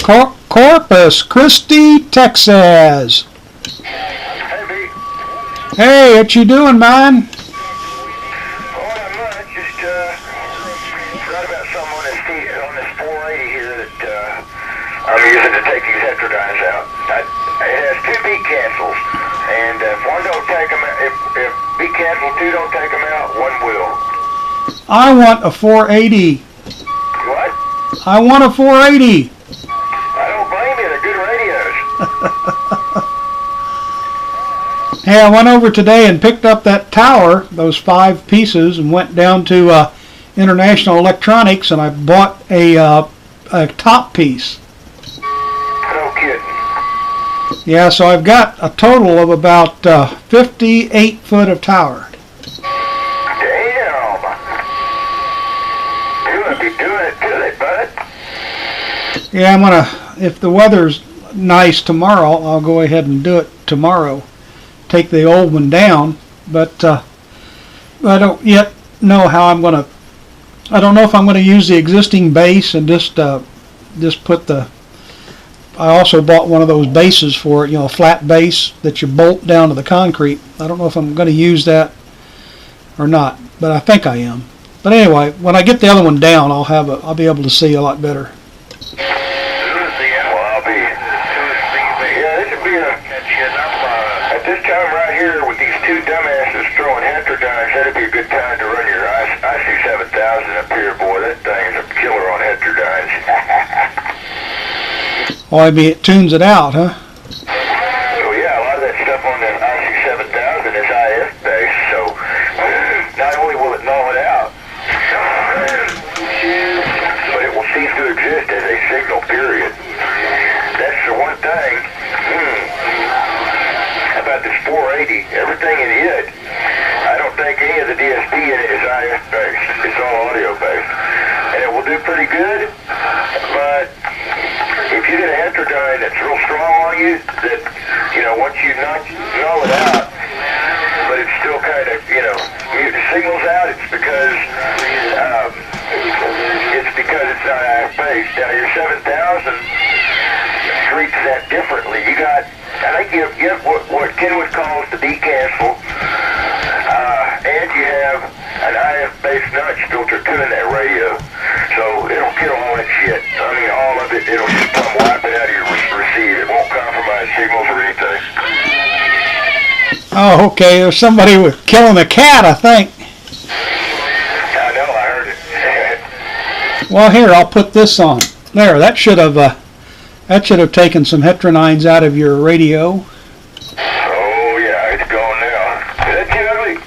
Corpus Christi, Texas. Hey, B. Hey, what you doing, man? Oh, not much. Just forgot about something on this 480 here that I'm using to take these heterodynes out. It has two beat cancels, and if one don't take them out, if beat cancel two don't take them out, one will. I want a 480. What? I want a 480. I don't blame you. They're good radios. Hey, I went over today and picked up that tower, those 5 pieces, and went down to International Electronics, and I bought a top piece. No kidding. Yeah, so I've got a total of about 58 foot of tower. Damn. You must be doing it good, bud. Yeah, I'm gonna, if the weather's nice tomorrow, I'll go ahead and do it tomorrow. Take the old one down, but I don't yet know how I'm gonna. I don't know if I'm gonna use the existing base and just put the. I also bought one of those bases for it, a flat base that you bolt down to the concrete. I don't know if I'm gonna use that or not, but I think I am. But anyway, when I get the other one down, I'll be able to see a lot better. At this time right here with these two dumbasses throwing heterodynes, that'd be a good time to run your IC7000 up here, boy. That thing's a killer on heterodynes. Oh, I mean, it tunes it out, huh? Oh yeah, a lot of that stuff on the IC7000 is IF based, so not only will it null it out, but it will cease to exist as a signal, period. That's the one thing about this 480, everything in it, I don't think any of the DSP in it is IF based. It's all audio based. And it will do pretty good, but if you get a heterodyne that's real strong on you, that, once you null it out, but it's still kind of, mute the signals out, it's because it's not IF based. Now your 7000 treats that differently. You got, I think you have what Kenwood calls the decancel, and you have an IF-based notch filter too in that radio. So it'll kill all that shit. I mean, all of it, it'll just come wipe it out of your receive. It won't compromise signals or anything. Oh, okay. There's somebody killing a cat, I think. I know, I heard it. Well, here, I'll put this on. There, that should have taken some heterodynes out of your radio. Oh yeah, it's going now. Is that too ugly?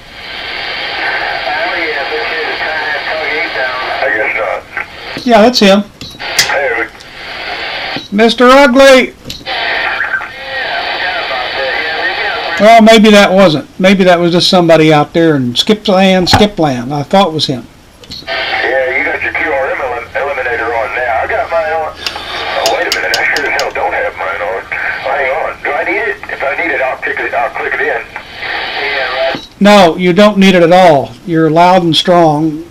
Oh yeah, this shit is trying to have Tug 8 down. I guess not. Yeah, that's him. Hey, Mr. Ugly! Well, maybe that wasn't. Maybe that was just somebody out there in Skipland. I thought it was him. yeah, you got your QRM eliminator on now. I got mine on. Oh, wait a minute. I sure as hell don't have mine on. Hang on. Do I need it? If I need it, I'll click it in. Yeah, right. No, you don't need it at all. You're loud and strong.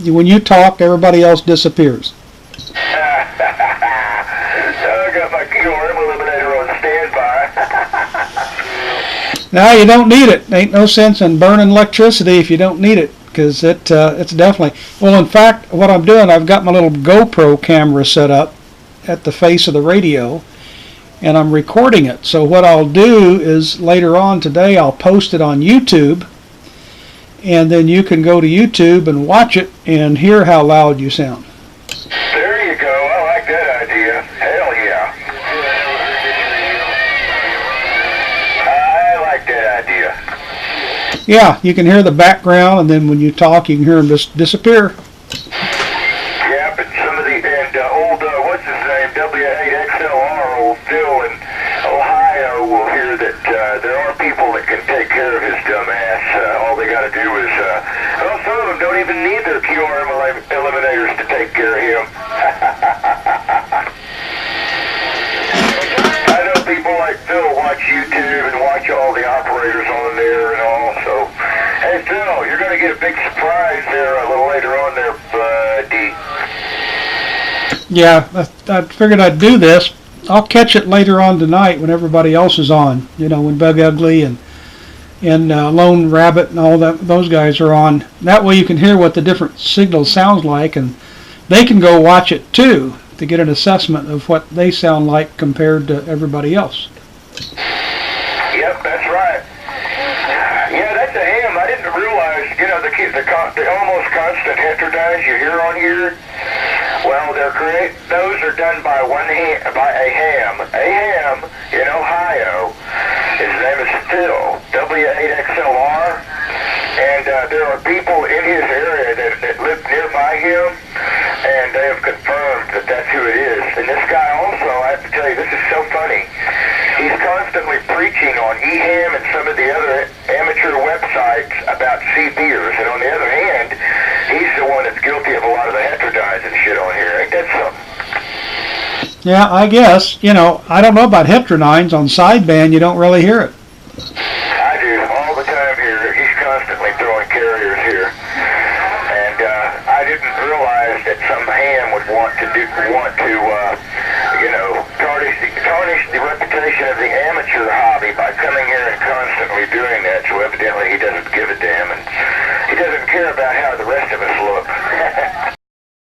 When you talk, everybody else disappears. I got my QRM eliminator on standby. No, you don't need it. Ain't no sense in burning electricity if you don't need it, because it's definitely. Well, in fact, what I'm doing, I've got my little GoPro camera set up at the face of the radio, and I'm recording it. So what I'll do is later on today, I'll post it on YouTube, and then you can go to YouTube and watch it and hear how loud you sound. There you go. I like that idea. Hell yeah. I like that idea. Yeah, you can hear the background, and then when you talk, you can hear them just disappear. Yeah, but some of the, and old, what's his name, W8XLR, old Phil in Ohio will hear that there are people that can take care of his dumb ass. All they got to do is, well, some of them don't even need their QRM eliminators to take care of him. I know people like Phil watch YouTube and watch all the operators on there and all, so, hey Phil, you're going to get a big surprise there a little later on there, buddy. Yeah, I figured I'd do this. I'll catch it later on tonight when everybody else is on. You know, when Bug Ugly and Lone Rabbit and all that those guys are on. That way you can hear what the different signals sounds like, and they can go watch it too to get an assessment of what they sound like compared to everybody else. Yep, that's right. Yeah, that's a ham. I didn't realize, you know, the almost constant heterodynes you hear on here. Well, those are done by by a ham. A ham in Ohio. His name is Phil, W8XLR, and there are people in his area that live nearby him, and they have confirmed that that's who it is. And this guy also, I have to tell you, this is so funny. He's constantly preaching on EHAM and some of the other amateur websites about C-beers, and on the other hand, he's the one that's guilty of a lot of the heterodynes and shit on here. Ain't that something? Yeah, I guess. You know, I don't know about heterodynes. On sideband, you don't really hear it. I do, all the time here. He's constantly throwing carriers here. And I didn't realize that some ham would want to you know, tarnish the reputation of the amateur hobby by coming here and constantly doing